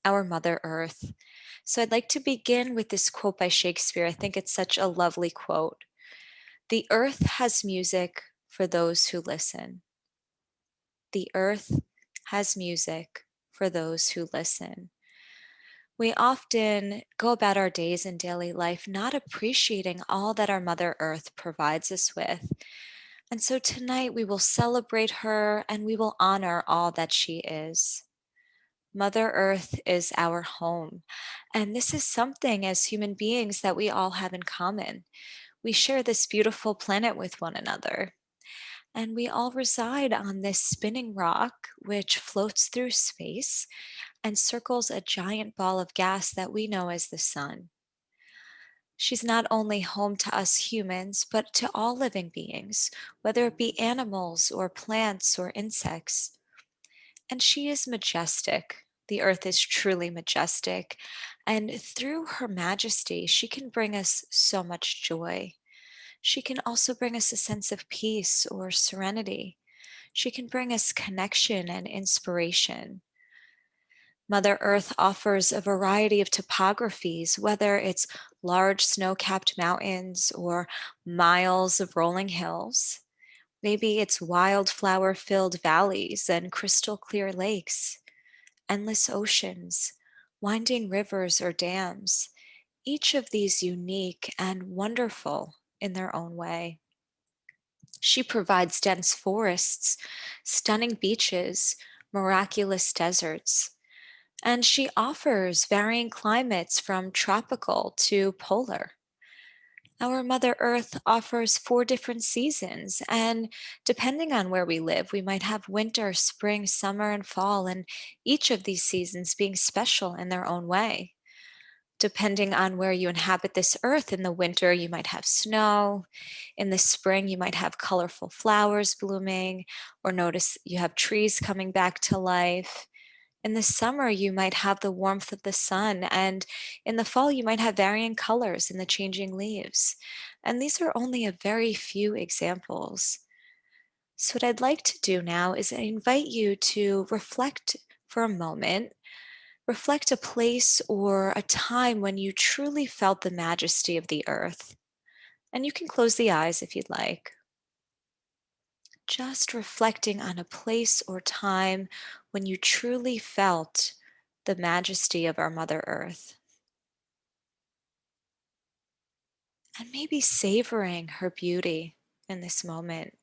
our Mother Earth. So I'd like to begin with this quote by Shakespeare. I think it's such a lovely quote. The earth has music for those who listen. The earth has music for those who listen. We often go about our days in daily life not appreciating all that our Mother Earth provides us with. And so tonight we will celebrate her and we will honor all that she is. Mother Earth is our home. And this is something as human beings that we all have in common. We share this beautiful planet with one another. And we all reside on this spinning rock, which floats through space and circles a giant ball of gas that we know as the sun. She's not only home to us humans, but to all living beings, whether it be animals or plants or insects. And she is majestic. The earth is truly majestic. And through her majesty, she can bring us so much joy. She can also bring us a sense of peace or serenity. She can bring us connection and inspiration. Mother Earth offers a variety of topographies, whether it's large snow capped mountains or miles of rolling hills. Maybe it's wildflower filled valleys and crystal clear lakes, endless oceans, winding rivers or dams, each of these unique and wonderful in their own way. She provides dense forests, stunning beaches, miraculous deserts, and she offers varying climates from tropical to polar. Our Mother Earth offers four different seasons, and depending on where we live, we might have winter, spring, summer, and fall, and each of these seasons being special in their own way. Depending on where you inhabit this earth, in the winter, you might have snow. In the spring, you might have colorful flowers blooming, or notice you have trees coming back to life. In the summer, you might have the warmth of the sun, and in the fall, you might have varying colors in the changing leaves. And these are only a very few examples. So, what I'd like to do now is invite you to reflect for a moment, reflect a place or a time when you truly felt the majesty of the earth. And you can close the eyes if you'd like. Just reflecting on a place or time when you truly felt the majesty of our Mother Earth. And maybe savoring her beauty in this moment,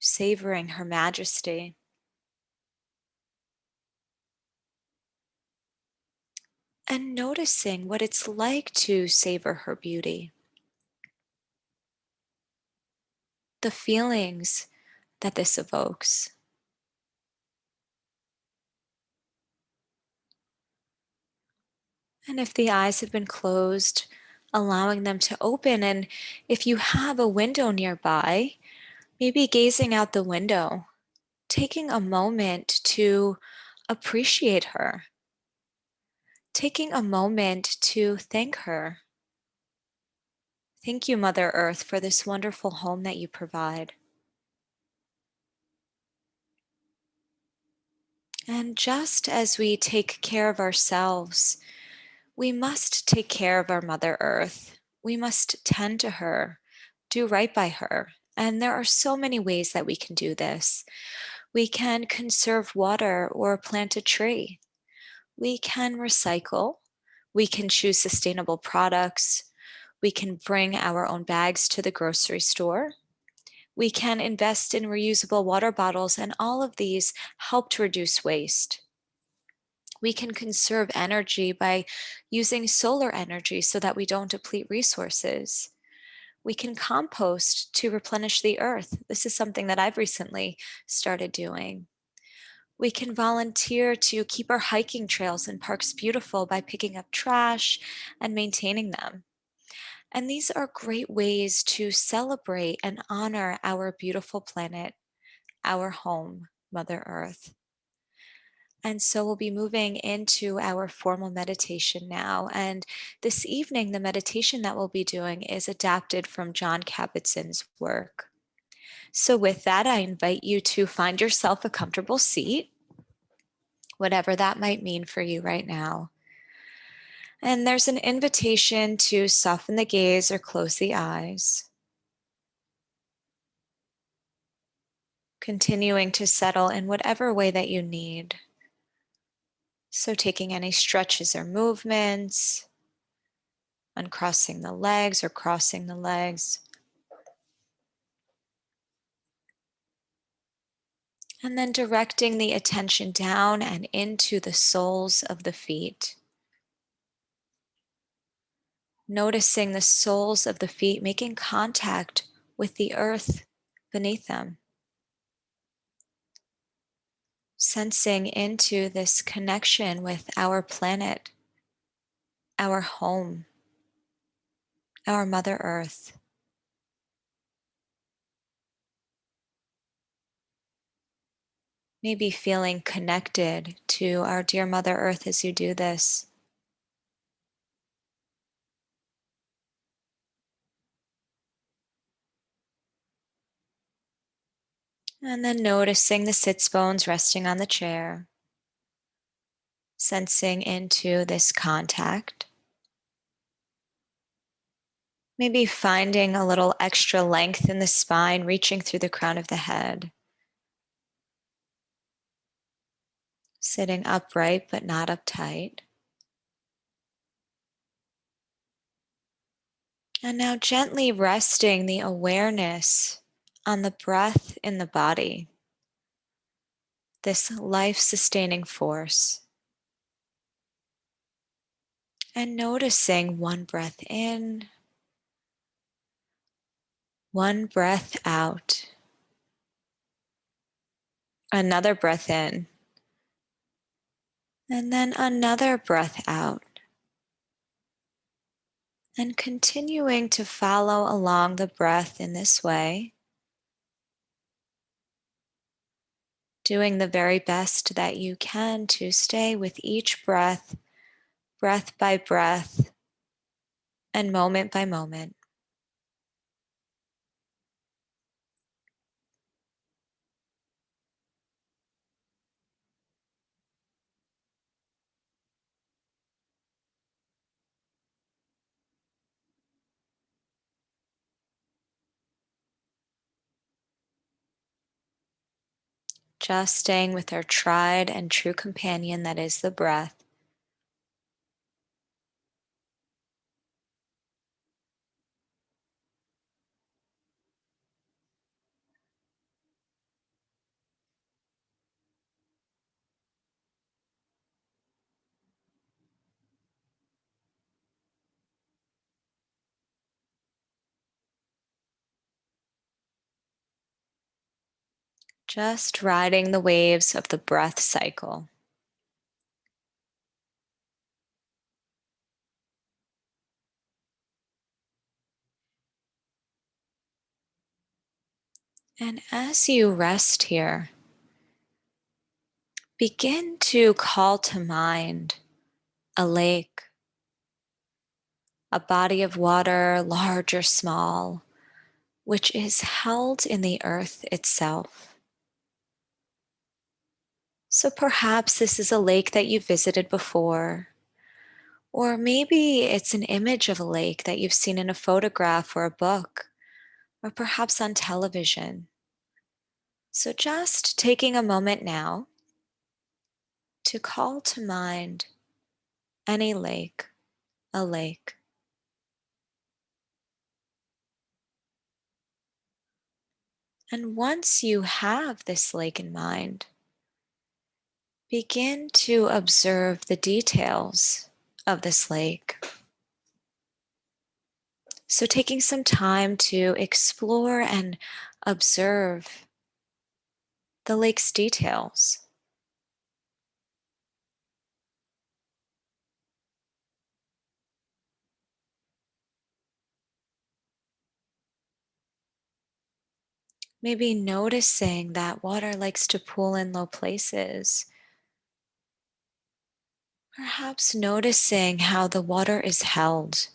savoring her majesty, and noticing what it's like to savor her beauty, the feelings that this evokes. And if the eyes have been closed, allowing them to open. And if you have a window nearby, maybe gazing out the window, taking a moment to appreciate her, taking a moment to thank her. Thank you, Mother Earth, for this wonderful home that you provide. And just as we take care of ourselves, we must take care of our Mother Earth. We must tend to her, do right by her. And there are so many ways that we can do this. We can conserve water or plant a tree. We can recycle. We can choose sustainable products. We can bring our own bags to the grocery store. We can invest in reusable water bottles, and all of these help to reduce waste. We can conserve energy by using solar energy so that we don't deplete resources. We can compost to replenish the earth. This is something that I've recently started doing. We can volunteer to keep our hiking trails and parks beautiful by picking up trash and maintaining them. And these are great ways to celebrate and honor our beautiful planet, our home, Mother Earth. And so we'll be moving into our formal meditation now. And this evening, the meditation that we'll be doing is adapted from John Kabat-Zinn's work. So with that, I invite you to find yourself a comfortable seat. whatever that might mean for you right now. And there's an invitation to soften the gaze or close the eyes, continuing to settle in whatever way that you need. So, taking any stretches or movements, uncrossing the legs or crossing the legs. And then directing the attention down and into the soles of the feet. Noticing the soles of the feet making contact with the earth beneath them. Sensing into this connection with our planet, our home, our Mother Earth. Maybe feeling connected to our dear Mother Earth as you do this. And then noticing the sits bones resting on the chair. Sensing into this contact. Maybe finding a little extra length in the spine, reaching through the crown of the head. Sitting upright but not uptight. And now gently resting the awareness on the breath in the body, this life-sustaining force. And noticing one breath in, one breath out, another breath in, and then another breath out. And continuing to follow along the breath in this way, doing the very best that you can to stay with each breath, breath by breath, and moment by moment. Just staying with our tried and true companion that is the breath. Just riding the waves of the breath cycle. And as you rest here, begin to call to mind a lake, a body of water, large or small, which is held in the earth itself. So perhaps this is a lake that you visited before, or maybe it's an image of a lake that you've seen in a photograph or a book, or perhaps on television. So just taking a moment now to call to mind any lake, a lake. And once you have this lake in mind, begin to observe the details of this lake. So taking some time to explore and observe the lake's details. Maybe noticing that water likes to pool in low places. Perhaps noticing how the water is held,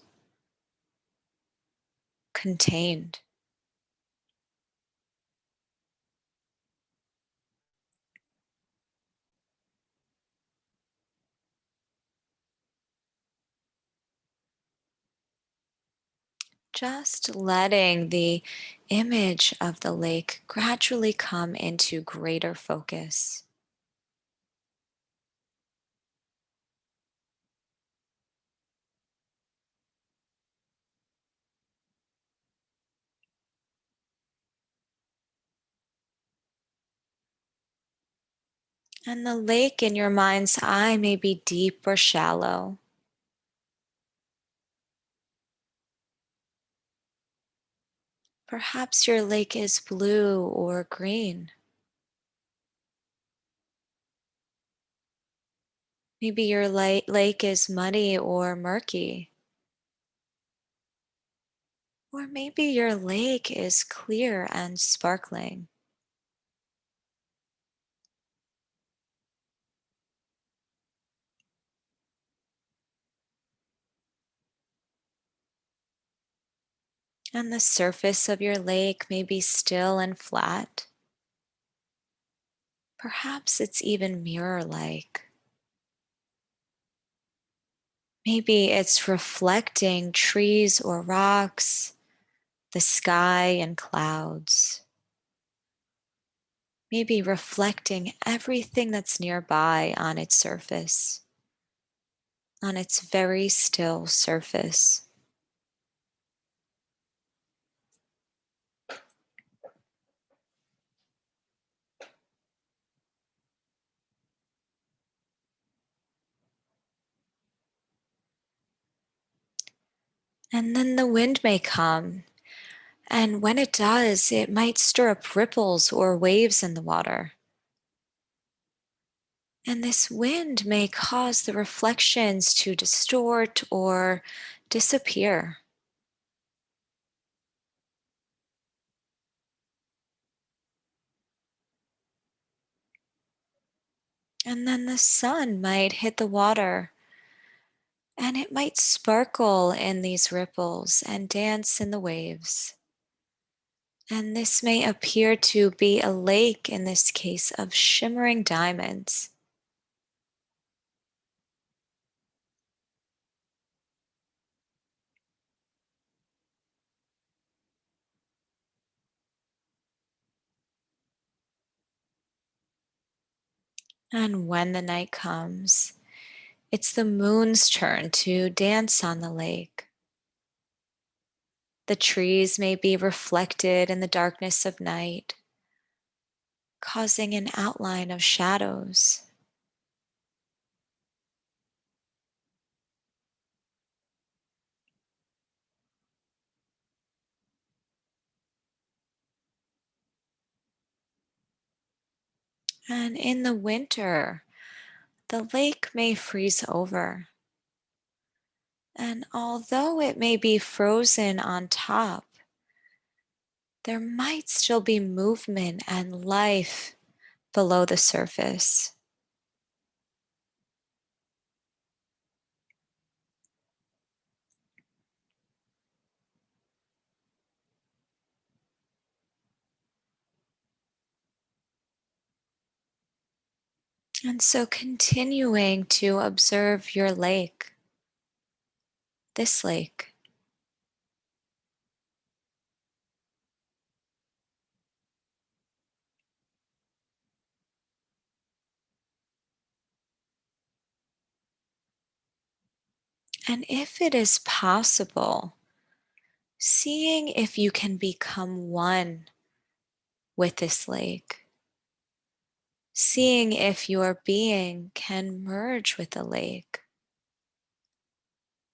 contained. Just letting the image of the lake gradually come into greater focus. And the lake in your mind's eye may be deep or shallow. Perhaps your lake is blue or green. Maybe your lake is muddy or murky. Or maybe your lake is clear and sparkling. And the surface of your lake may be still and flat. Perhaps it's even mirror like. Maybe it's reflecting trees or rocks, the sky and clouds. Maybe reflecting everything that's nearby on its surface, on its very still surface. And then the wind may come, and when it does, it might stir up ripples or waves in the water. And this wind may cause the reflections to distort or disappear. And then the sun might hit the water, and it might sparkle in these ripples and dance in the waves. And this may appear to be a lake, in this case, of shimmering diamonds. And when the night comes, it's the moon's turn to dance on the lake. The trees may be reflected in the darkness of night, causing an outline of shadows. And in the winter, the lake may freeze over. And although it may be frozen on top, there might still be movement and life below the surface. And so continuing to observe your lake, this lake, and if it is possible, seeing if you can become one with this lake, seeing if your being can merge with the lake,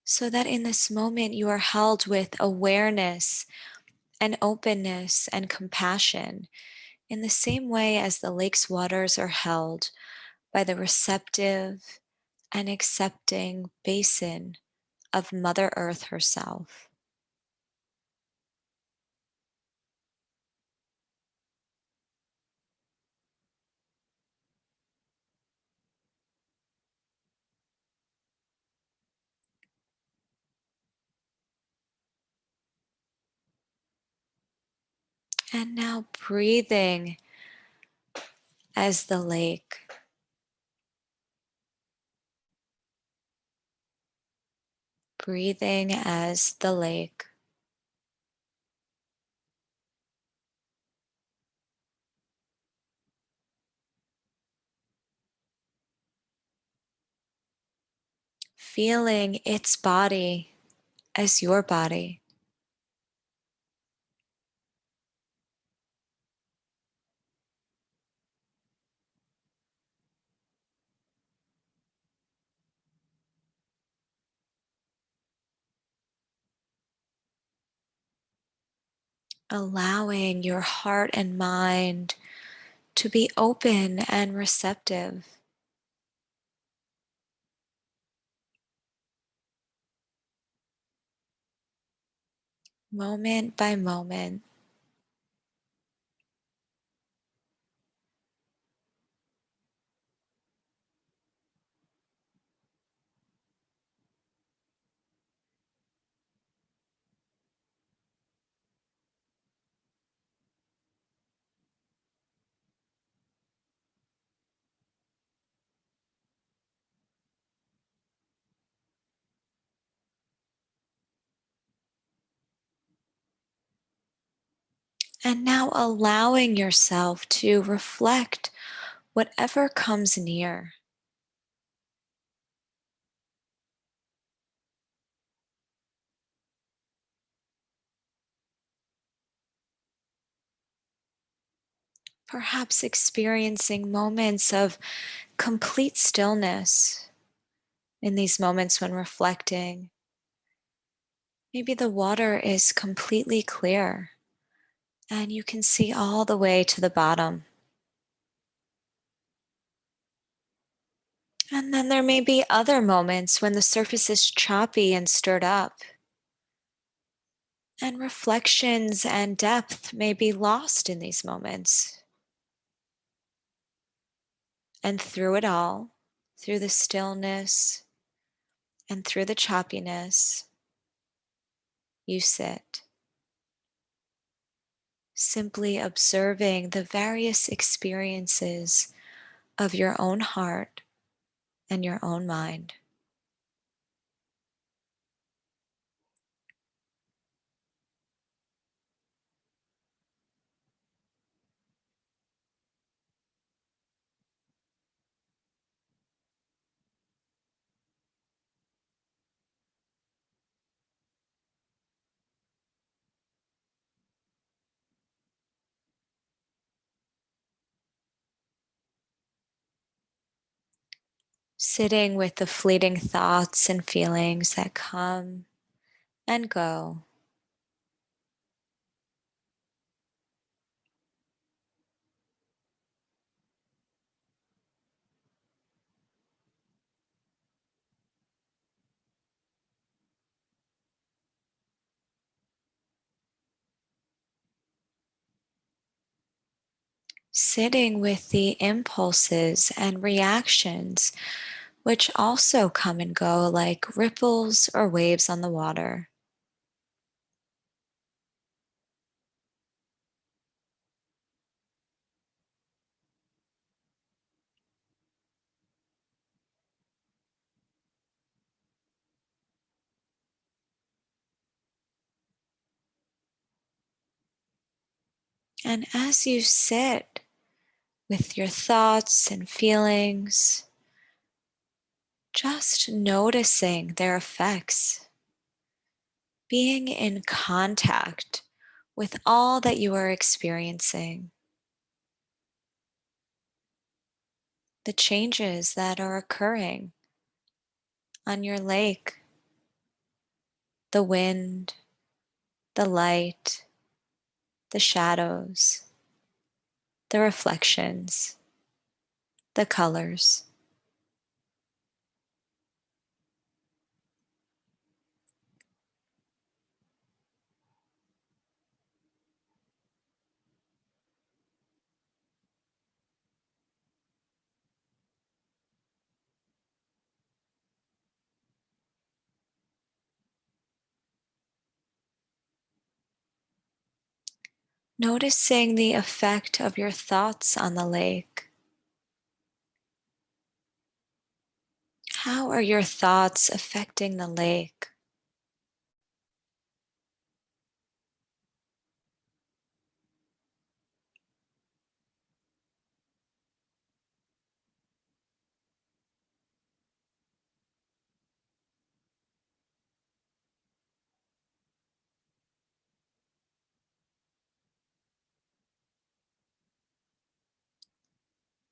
so that in this moment you are held with awareness and openness and compassion in the same way as the lake's waters are held by the receptive and accepting basin of Mother Earth herself. And now breathing as the lake, breathing as the lake. feeling its body as your body, allowing your heart and mind to be open and receptive, moment by moment. And now allowing yourself to reflect whatever comes near. Perhaps experiencing moments of complete stillness in these moments when reflecting. Maybe the water is completely clear and you can see all the way to the bottom. And then there may be other moments when the surface is choppy and stirred up, and reflections and depth may be lost in these moments. And through it all, through the stillness and through the choppiness, you sit, simply observing the various experiences of your own heart and your own mind. Sitting with the fleeting thoughts and feelings that come and go. Sitting with the impulses and reactions, which also come and go like ripples or waves on the water. And as you sit with your thoughts and feelings, just noticing their effects, being in contact with all that you are experiencing, the changes that are occurring on your lake, the wind, the light, the shadows, the reflections, the colors. Noticing the effect of your thoughts on the lake. How are your thoughts affecting the lake?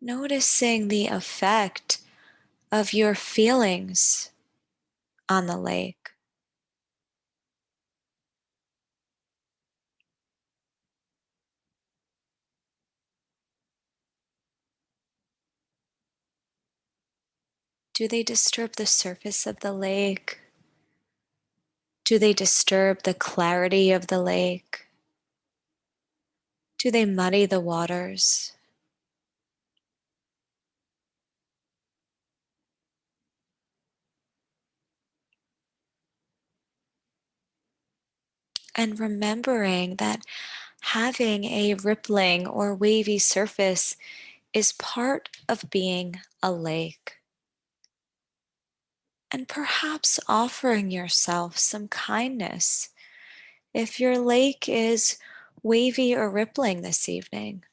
noticing the effect of your feelings on the lake. Do they disturb the surface of the lake? Do they disturb the clarity of the lake? Do they muddy the waters? And remembering that having a rippling or wavy surface is part of being a lake. And perhaps offering yourself some kindness if your lake is wavy or rippling this evening.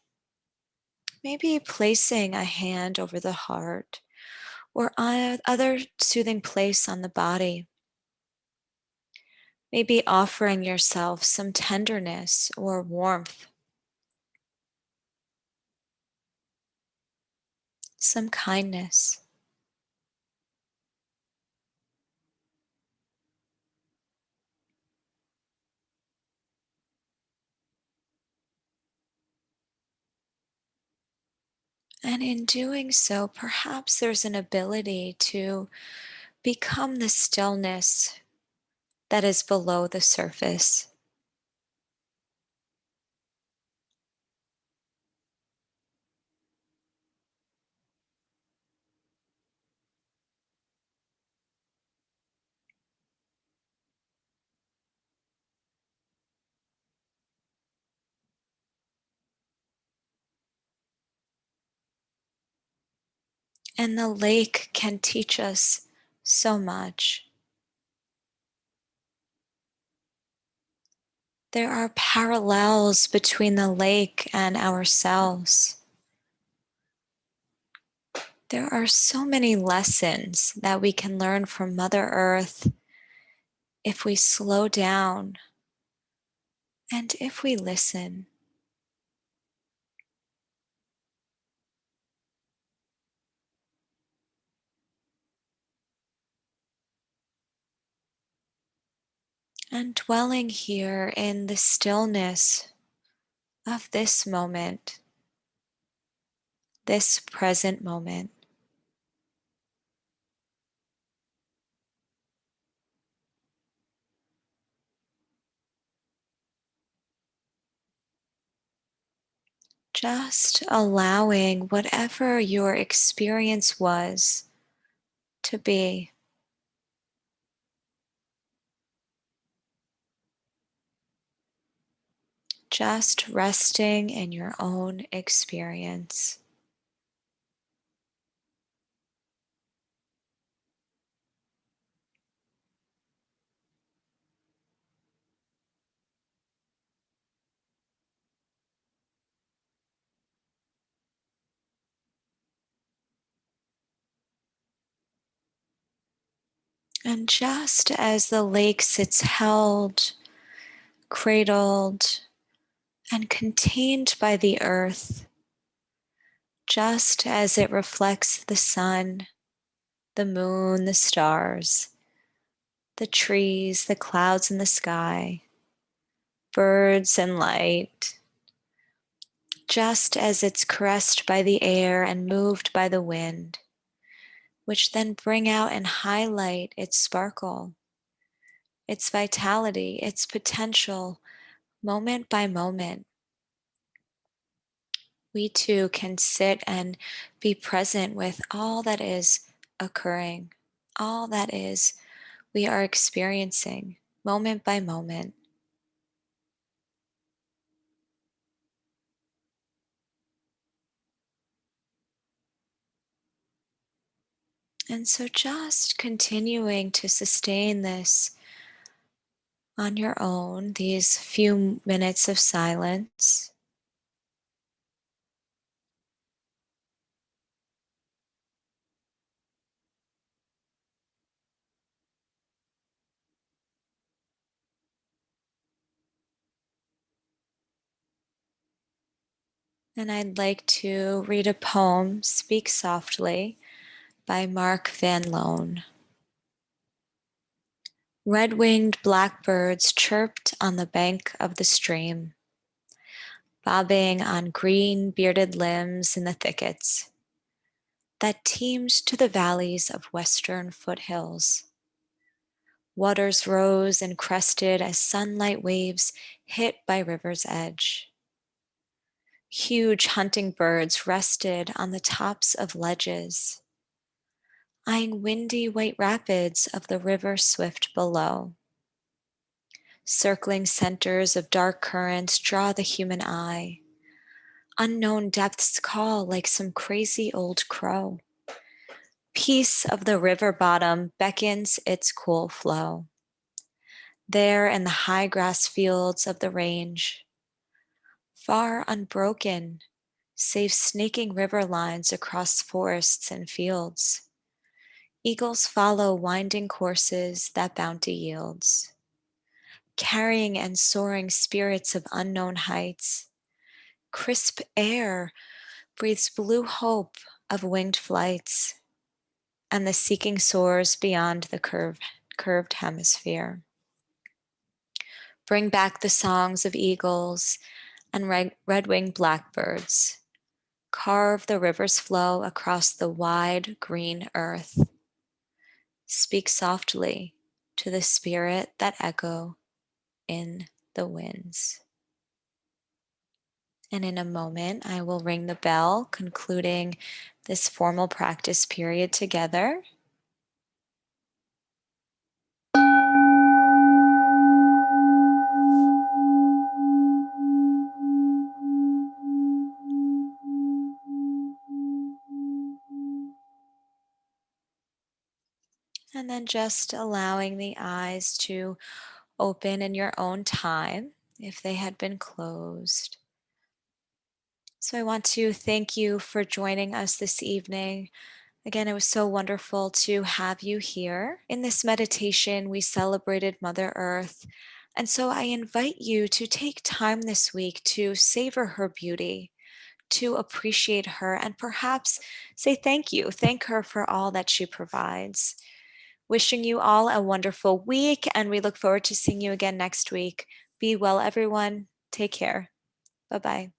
Maybe placing a hand over the heart or other soothing place on the body. Maybe offering yourself some tenderness or warmth, some kindness. And in doing so, perhaps there's an ability to become the stillness that is below the surface. And the lake can teach us so much. There are parallels between the lake and ourselves. There are so many lessons that we can learn from Mother Earth if we slow down and if we listen. And dwelling here in the stillness of this moment, this present moment. Just allowing whatever your experience was to be. Just resting in your own experience. And just as the lake sits held, cradled, and contained by the earth, just as it reflects the sun, the moon, the stars, the trees, the clouds in the sky, birds and light, just as it's caressed by the air and moved by the wind, which then bring out and highlight its sparkle, its vitality, its potential, moment by moment. We too can sit and be present with all that is occurring, all that is we are experiencing moment by moment. And so just continuing to sustain this on your own, these few minutes of silence. And I'd like to read a poem, Speak Softly, by Mark Van Loan. Red-winged blackbirds chirped on the bank of the stream, bobbing on green bearded limbs in the thickets that teemed to the valleys of western foothills. Waters rose and crested as sunlight waves hit by river's edge. Huge hunting birds rested on the tops of ledges, eyeing windy white rapids of the river swift below. Circling centers of dark currents draw the human eye. Unknown depths call like some crazy old crow. Peace of the river bottom beckons its cool flow. There in the high grass fields of the range, far unbroken, save snaking river lines across forests and fields, eagles follow winding courses that bounty yields, carrying and soaring spirits of unknown heights. Crisp air breathes blue hope of winged flights, and the seeking soars beyond the curved hemisphere. Bring back the songs of eagles and red-winged blackbirds. Carve the river's flow across the wide green earth. Speak softly to the spirit that echo in the winds. And in a moment, I will ring the bell, concluding this formal practice period together. And then just allowing the eyes to open in your own time if they had been closed. So I want to thank you for joining us this evening. Again, it was so wonderful to have you here. In this meditation, we celebrated Mother Earth. And so I invite you to take time this week to savor her beauty, to appreciate her, and perhaps say thank you. Thank her for all that she provides. Wishing you all a wonderful week, and we look forward to seeing you again next week. Be well, everyone. Take care. Bye bye.